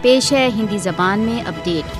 پیش ہے ہندی زبان میں اپڈیٹ۔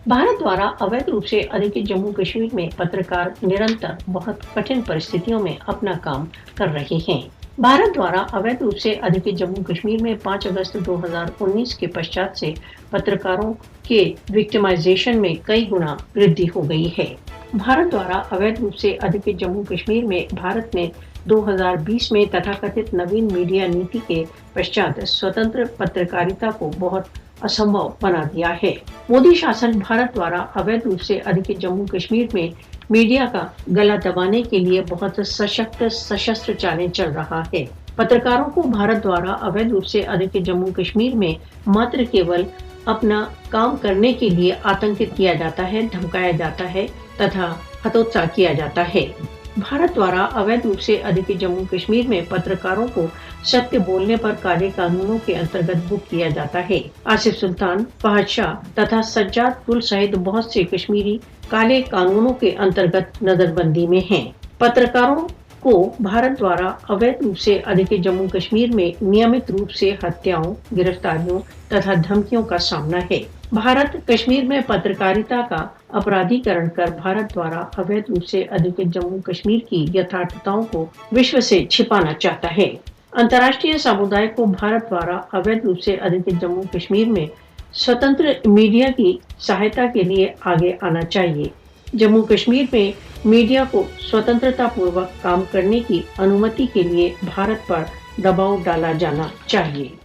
بھارت دوارا اویدھ روپ سے ادھکت جموں کشمیر میں پترکار نرنتر بہت کٹھن پرستھتیوں میں اپنا کام کر رہے ہیں۔ بھارت دوارا اویدھ روپ سے ادھکت جموں کشمیر میں 5 اگست 2019 کے پشچات سے پترکاروں کے وکٹمائزیشن میں کئی گنا وردھی ہو گئی ہے۔ بھارت دوارا اویدھ روپ سے ادھکت جموں کشمیر میں بھارت نے 2020 میں تتھاکتھت نوین میڈیا نیتی کے پشچات سوتنتر پترکاریتا کو بہت اسمبھو بنا دیا ہے۔ مودی شاسن بھارت دوارا اویدھ روپ سے ادھکت جموں کشمیر میں میڈیا کا گلا دبانے کے لیے بہت سشکت سشستر چالیں چل رہا ہے۔ پترکاروں کو بھارت دوارا اویدھ روپ سے ادھکت جموں کشمیر میں ماتر کیول اپنا کام کرنے کے لیے آتنکت کیا جاتا ہے، دھمکایا جاتا ہے تتھا ہتوتساہ کیا جاتا ہے۔ بھارت دوارا اویدھ روپ سے ادھکت جموں کشمیر میں پترکاروں کو ستیہ بولنے پر کالے قانونوں کے انترگت بک کیا جاتا ہے۔ آصف سلطان، فہد شاہ تتھا سجاد گل سمیت بہت سے کشمیری کالے قانونوں کے انترگت نظر بندی میں ہیں۔ پترکاروں کو بھارت دوارا اویدھ روپ سے ادھکت جموں کشمیر میں نیمت روپ سے ہتیاؤں، گرفتاریوں تتھا دھمکیوں کا سامنا ہے۔ بھارت کشمیر میں پترکاریتا کا اپرادھیکرن کر بھارت دوارا اویدھ روپ سے ادھکت جموں کشمیر کی یتھارتھتاؤں کو وشو سے چھپانا چاہتا ہے۔ انترراشٹریہ سمودائے کو بھارت دوارا اویدھ روپ سے ادھکت جموں کشمیر میں سوتنتر میڈیا کی سہایتا کے لیے آگے آنا چاہیے۔ جموں کشمیر میں میڈیا کو سوتنترتا پوروک کام کرنے کی انومتی کے لیے بھارت پر دباؤ ڈالا جانا چاہیے۔